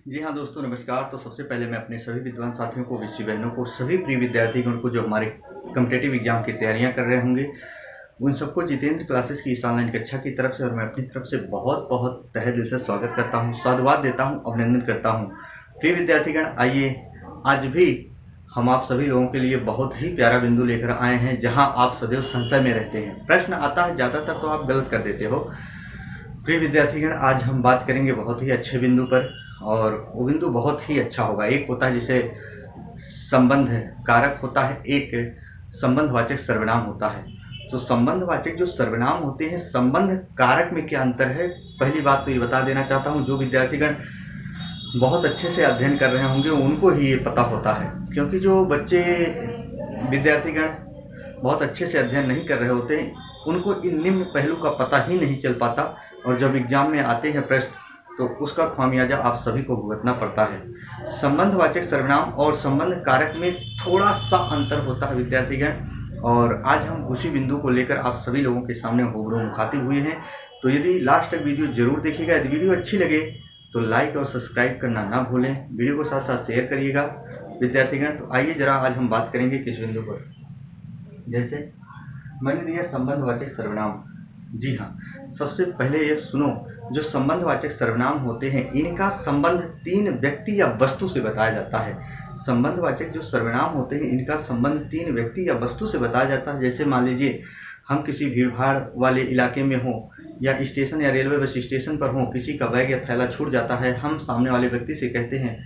जी हाँ दोस्तों, नमस्कार। तो सबसे पहले मैं अपने सभी विद्वान साथियों को, विषय बहनों को, सभी प्रिय विद्यार्थीगण को जो हमारे कॉम्पिटिटिव एग्जाम की तैयारियां कर रहे होंगे, उन सबको जितेंद्र क्लासेस की इस ऑनलाइन कक्षा की तरफ से और मैं अपनी तरफ से बहुत बहुत तहे दिल से स्वागत करता हूँ, साधुवाद देता हूँ, अभिनंदन करता हूँ। प्रिय विद्यार्थीगण, आइए आज भी हम आप सभी लोगों के लिए बहुत ही प्यारा बिंदु लेकर आए हैं, जहाँ आप सदैव संशय में रहते हैं। प्रश्न आता है, ज़्यादातर तो आप गलत कर देते हो। प्रिय विद्यार्थीगण, आज हम बात करेंगे बहुत ही अच्छे बिंदु पर, और वो बिंदु बहुत ही अच्छा होगा। एक होता है जिसे संबंध कारक होता है, एक संबंधवाचक सर्वनाम होता है। तो संबंधवाचक जो सर्वनाम होते हैं, संबंध कारक में क्या अंतर है, पहली बात तो ये बता देना चाहता हूँ। जो विद्यार्थीगण बहुत अच्छे से अध्ययन कर रहे होंगे उनको ही ये पता होता है, क्योंकि जो बच्चे विद्यार्थीगण बहुत अच्छे से अध्ययन नहीं कर रहे होते उनको इन निम्न पहलू का पता ही नहीं चल पाता, और जब एग्जाम में आते हैं प्रश्न तो उसका खामियाजा आप सभी को भुगतना पड़ता है। संबंधवाचक सर्वनाम और संबंध कारक में थोड़ा सा अंतर होता है विद्यार्थीगण, और आज हम उसी बिंदु को लेकर आप सभी लोगों के सामने रूबरू मुखातिब हुए हैं। तो यदि लास्ट तक वीडियो जरूर देखिएगा। यदि वीडियो अच्छी लगे तो लाइक और सब्सक्राइब करना ना भूलें, वीडियो को साथ साथ शेयर करिएगा विद्यार्थीगण। तो आइए जरा आज हम बात करेंगे किस बिंदु पर। जैसे मैंने दिया संबंधवाचक सर्वनाम। जी हाँ, सबसे पहले ये सुनो, जो संबंधवाचक सर्वनाम होते हैं इनका संबंध तीन व्यक्ति या वस्तु से बताया जाता है। संबंधवाचक जो सर्वनाम होते हैं इनका संबंध तीन व्यक्ति या वस्तु से बताया जाता है। जैसे मान लीजिए हम किसी भीड़भाड़ वाले इलाके में हों या स्टेशन या रेलवे बस स्टेशन पर हों, किसी का बैग या थैला छूट जाता है, हम सामने वाले व्यक्ति से कहते हैं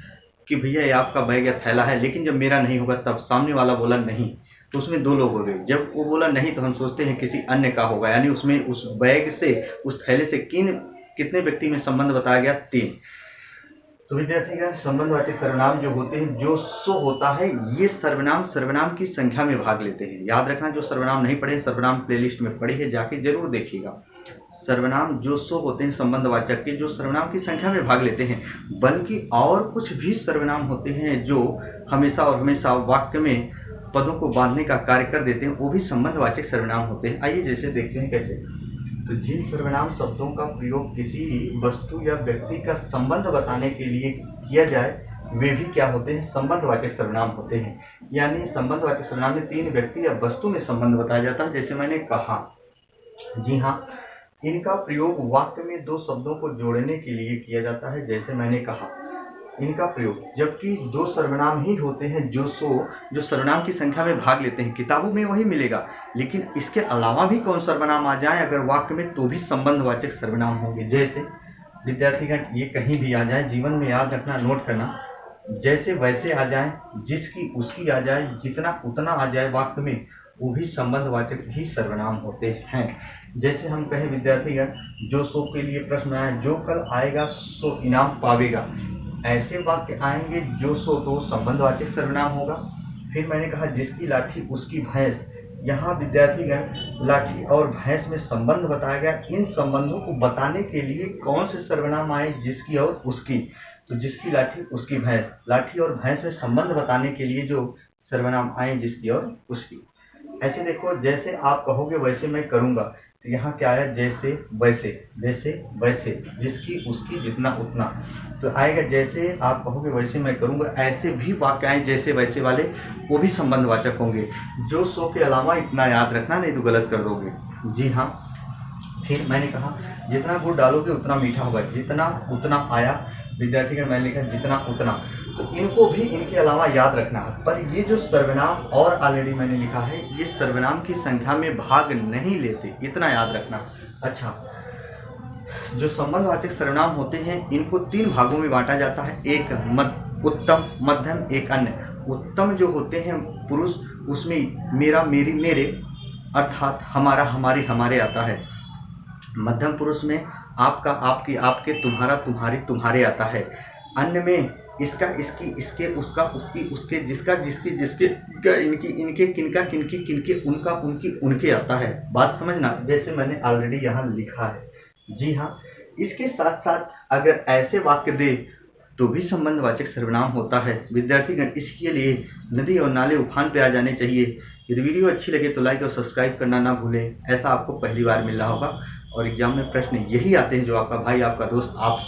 कि भैया ये आपका बैग या थैला है, लेकिन जब मेरा नहीं होगा तब सामने वाला बोला नहीं, तो उसमें दो लोग हो गए। जब वो बोला नहीं तो हम सोचते हैं किसी अन्य का होगा, यानी उसमें उस बैग से, उस थैले से कितने व्यक्ति में संबंध बताया गया, तीन। तो विद्यार्थीगण, संबंधवाचक सर्वनाम जो होते हैं, जो सो होता है, ये सर्वनाम की संख्या में भाग लेते हैं। याद रखना, जो सर्वनाम नहीं पढ़े, सर्वनाम प्लेलिस्ट में पढ़ी है, जाके जरूर देखिएगा। सर्वनाम जो सो होते हैं संबंधवाचक के, जो सर्वनाम की संख्या में भाग लेते हैं, बल्कि और कुछ भी सर्वनाम होते हैं जो हमेशा और हमेशा वाक्य में पदों को बांधने का कार्य कर देते हैं, वो भी संबंधवाचक सर्वनाम होते हैं। आइए जैसे देखते हैं कैसे। तो जिन सर्वनाम शब्दों का प्रयोग किसी वस्तु या व्यक्ति का संबंध बताने के लिए किया जाए, वे भी क्या होते हैं, संबंधवाचक सर्वनाम होते हैं। यानी संबंधवाचक सर्वनाम में तीन व्यक्ति या वस्तु में संबंध बताया जाता है, जैसे मैंने कहा। जी हाँ, इनका प्रयोग वाक्य में दो शब्दों को जोड़ने के लिए किया जाता है, जैसे मैंने कहा इनका प्रयोग। जबकि दो सर्वनाम ही होते हैं जो सर्वनाम की संख्या में भाग लेते हैं, किताबों में वही मिलेगा, लेकिन इसके अलावा भी कौन सर्वनाम आ जाए अगर वाक्य में, तो भी संबंधवाचक सर्वनाम होंगे। जैसे विद्यार्थीगण, ये कहीं भी आ जाए, जीवन में याद रखना, नोट करना। जैसे वैसे आ जाए, जिसकी उसकी आ जाए, जितना उतना आ जाए वाक्य में, वो भी संबंधवाचक ही सर्वनाम होते हैं। जैसे हम कहें विद्यार्थीगण, जो सो के लिए प्रश्न आया, जो कल आएगा सो इनाम पावेगा, ऐसे वाक्य आएंगे जो सो तो संबंधवाचक सर्वनाम होगा। फिर मैंने कहा जिसकी लाठी उसकी भैंस, यहाँ विद्यार्थीगण लाठी और भैंस में संबंध बताया गया। इन संबंधों को बताने के लिए कौन से सर्वनाम आए, जिसकी और उसकी। तो जिसकी लाठी उसकी भैंस, लाठी और भैंस में संबंध बताने के लिए जो सर्वनाम आए, जिसकी और उसकी। ऐसे देखो, जैसे आप कहोगे वैसे मैं करूँगा, तो यहाँ क्या आया, जैसे वैसे, जैसे वैसे, जिसकी उसकी जितना उतना, तो आएगा जैसे आप कहोगे वैसे मैं करूँगा। ऐसे भी वाक्य आए जैसे वैसे वाले, वो भी संबंधवाचक होंगे। जो सो के अलावा इतना याद रखना, नहीं तो गलत कर दोगे। जी हाँ, फिर मैंने कहा जितना गुड़ डालोगे उतना मीठा होगा, जितना उतना आया विद्यार्थीगण, मैंने लिखा जितना उतना, तो इनको भी इनके अलावा याद रखना है। पर ये जो सर्वनाम और ऑलरेडी मैंने लिखा है, ये सर्वनाम की संख्या में भाग नहीं लेते, इतना याद रखना। अच्छा, जो संबंधवाचक सर्वनाम होते हैं इनको तीन भागों में बांटा जाता है, एक उत्तम, मध्यम, एक अन्य। उत्तम जो होते हैं पुरुष, उसमें मेरा, मेरी, मेरे अर्थात हमारा, हमारी, हमारे आता है। मध्यम पुरुष में आपका, आपकी, आपके, तुम्हारा, तुम्हारी, तुम्हारे आता है। अन्य में इसका, इसकी, इसके, उसका, उसकी, उसके, जिसका, जिसकी, जिसके, इनकी, इनके, किनका, किनकी, किनके, उनका, उनकी, उनके आता है। बात समझना, जैसे मैंने ऑलरेडी यहाँ लिखा है। जी हाँ, इसके साथ साथ अगर ऐसे वाक्य दे तो भी संबंधवाचक सर्वनाम होता है। विद्यार्थीगण, इसके लिए नदी और नाले उफान पे आ जाने चाहिए। यदि वीडियो अच्छी लगे तो लाइक और सब्सक्राइब करना ना भूलें, ऐसा आपको पहली बार मिल रहा होगा। और एग्जाम में प्रश्न यही आते हैं जो आपका भाई, आपका दोस्त, आप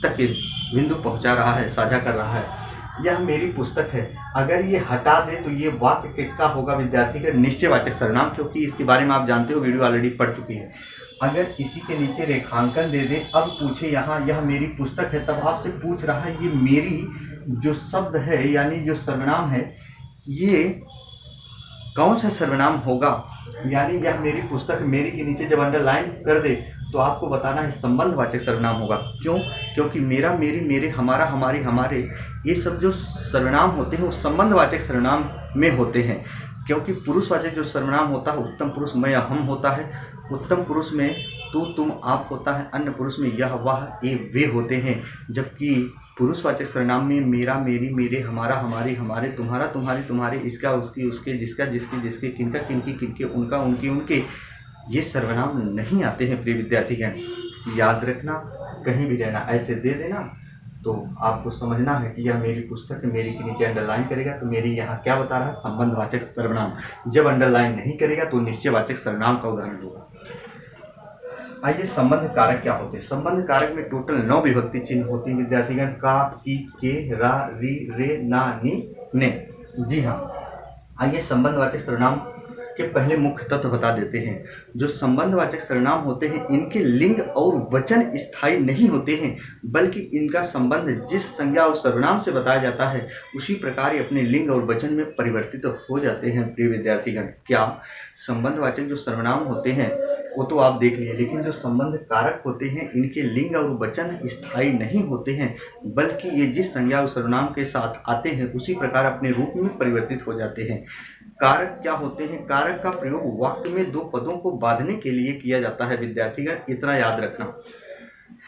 तक ये बिंदु पहुंचा रहा है, साझा कर रहा है। यह मेरी पुस्तक है। अगर ये हटा दे तो ये वाक्य किसका होगा विद्यार्थी का? निश्चयवाचक सर्वनाम, क्योंकि इसके बारे में आप जानते हो, वीडियो ऑलरेडी पढ़ चुकी है। अगर इसी के नीचे रेखांकन दे दे, अब पूछे यहाँ यह मेरी पुस्तक है, तब आपसे पूछ रहा है ये मेरी जो शब्द है यानी जो सर्वनाम है ये कौन सा सर्वनाम होगा? यानी यह मेरी पुस्तक, मेरी के नीचे जब अंडरलाइन कर दे तो आपको बताना है संबंधवाचक सर्वनाम होगा। क्यों? क्योंकि मेरा, मेरी, मेरे, हमारा, हमारी, हमारे, ये सब जो सर्वनाम होते हैं वो संबंधवाचक सर्वनाम में होते हैं। क्योंकि पुरुषवाचक जो सर्वनाम होता है उत्तम पुरुष मैं हम होता है, उत्तम पुरुष में तू तुम आप होता है, अन्य पुरुष में यह वह ये वे होते हैं। जबकि पुरुषवाचक सर्वनाम में मेरा, मेरी, मेरे, हमारा, हमारी, हमारे, तुम्हारा, तुम्हारी, तुम्हारे, इसका, उसकी, उसके, जिसका, जिसके, जिसके, किनका, किनकी, किनके, उनका, उनकी, उनके, ये सर्वनाम नहीं आते हैं प्रिय विद्यार्थीगण। याद रखना, कहीं भी रहना ऐसे दे देना तो आपको समझना है कि यह मेरी पुस्तक है, मेरी के नीचे अंडरलाइन करेगा तो मेरी यहाँ क्या बता रहा है? संबंधवाचक सर्वनाम। जब अंडरलाइन नहीं करेगा तो निश्चयवाचक सर्वनाम का उदाहरण होगा। आइए, संबंध कारक क्या होते हैं? संबंध कारक में टोटल 9 विभक्ति चिन्ह होती हैं विद्यार्थीगण। का, की, के, रा, री, रे, ना, नी, ने। जी हाँ, आइए संबंधवाचक सर्वनाम के पहले मुख्य तत्व बता देते हैं। जो संबंधवाचक सर्वनाम होते हैं इनके लिंग और वचन स्थायी नहीं होते हैं, बल्कि इनका संबंध जिस संज्ञा और सर्वनाम से बताया जाता है उसी प्रकार ये अपने लिंग और वचन में परिवर्तित हो जाते हैं प्रिय विद्यार्थीगण। क्या? संबंधवाचक जो सर्वनाम होते हैं वो तो आप देख लिए, लेकिन जो संबंध कारक होते हैं इनके लिंग और वचन स्थायी नहीं होते हैं, बल्कि ये जिस संज्ञा और सर्वनाम के साथ आते हैं उसी प्रकार अपने रूप में परिवर्तित हो जाते हैं। कारक क्या होते हैं? कारक का प्रयोग वाक्य में 2 पदों को बांधने के लिए किया जाता है विद्यार्थीगण, इतना याद रखना।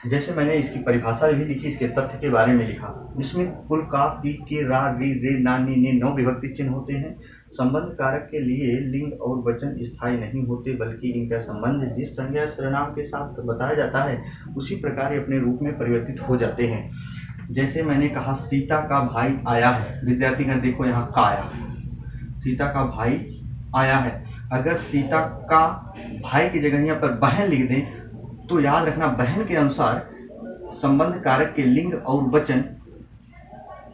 जैसे मैंने इसकी परिभाषा भी लिखी, इसके तथ्य के बारे में लिखा, जिसमें कुल का, की, के, रा, री, रे, ना, नी, ने 9 विभक्ति चिन्ह होते हैं। संबंध कारक के लिए लिंग और वचन स्थायी नहीं होते, बल्कि इनका संबंध जिस संज्ञा सर्वनाम के साथ बताया जाता है उसी प्रकार अपने रूप में परिवर्तित हो जाते हैं। जैसे मैंने कहा सीता का भाई आया है, विद्यार्थीगण देखो यहाँ का आया है, सीता का भाई आया है। अगर सीता का भाई की जगह यहाँ पर बहन लिख दें तो याद रखना बहन के अनुसार संबंध कारक के लिंग और वचन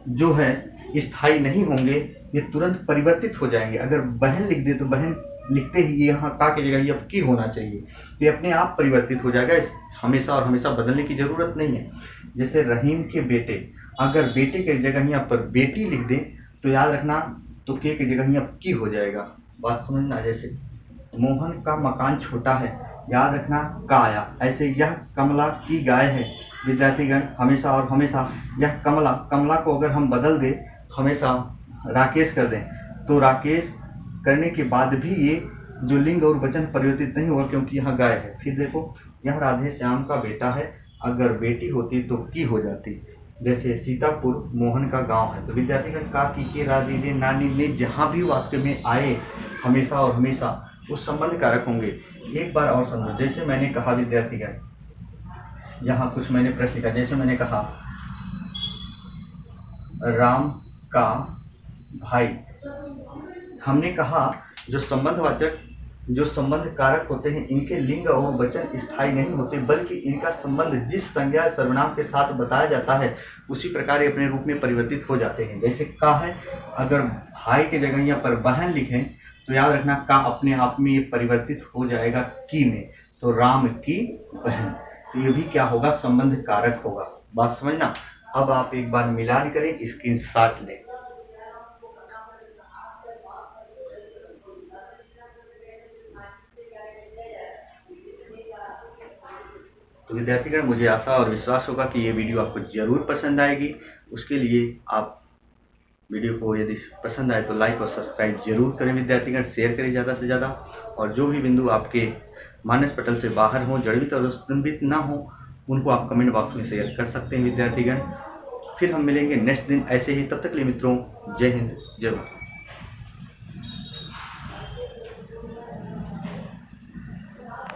जो है स्थायी नहीं होंगे, ये तुरंत परिवर्तित हो जाएंगे। अगर बहन लिख दे तो बहन लिखते ही यहाँ का की जगह ये अब की होना चाहिए, ये अपने आप परिवर्तित हो जाएगा, हमेशा और हमेशा बदलने की जरूरत नहीं है। जैसे रहीम के बेटे, अगर बेटे की जगह यहाँ पर बेटी लिख दें तो याद रखना तो के की जगह यहाँ की हो जाएगा, बात समझना। जैसे मोहन का मकान छोटा है, याद रखना का आया। ऐसे यह कमला की गाय है, विद्यार्थीगण हमेशा और हमेशा यह कमला, कमला को अगर हम बदल दें हमेशा राकेश कर दें तो राकेश करने के बाद भी ये जो लिंग और वचन परिवर्तित नहीं होगा क्योंकि यहाँ गाय है। फिर देखो यह राधे श्याम का बेटा है, अगर बेटी होती तो की हो जाती। जैसे सीतापुर मोहन का गांव है, तो विद्यार्थीगण का, की, के, रा, री, रे, ना, नी, ने जहाँ भी वाक्य में आए हमेशा और हमेशा वो संबंध कारक होंगे। एक बार और समझो, जैसे मैंने कहा विद्यार्थीगण, यहाँ कुछ मैंने प्रश्न लिखा, जैसे मैंने कहा राम का भाई, हमने कहा जो संबंधवाचक जो संबंध कारक होते हैं इनके लिंग और वचन स्थायी नहीं होते, बल्कि इनका संबंध जिस संज्ञा सर्वनाम के साथ बताया जाता है उसी प्रकार अपने रूप में परिवर्तित हो जाते हैं। जैसे का है, अगर भाई के जगह यहाँ पर बहन लिखें तो याद रखना का अपने आप में ये परिवर्तित हो जाएगा की में, तो राम की बहन, तो ये भी क्या होगा? संबंध कारक होगा, बात समझना। अब आप एक बार मिलान करें, स्क्रीनशॉट लें। तो विद्यार्थीगण मुझे आशा और विश्वास होगा कि ये वीडियो आपको जरूर पसंद आएगी। उसके लिए आप वीडियो को यदि पसंद आए तो लाइक और सब्सक्राइब जरूर करें विद्यार्थीगण, शेयर करें ज़्यादा से ज़्यादा, और जो भी बिंदु आपके मानस पटल से बाहर हो, जड़वित और स्तंभित ना हो, उनको आप कमेंट बॉक्स में शेयर कर सकते हैं विद्यार्थीगण। फिर हम मिलेंगे नेक्स्ट दिन ऐसे ही, तब तक के लिए मित्रों जय हिंद जय भारत।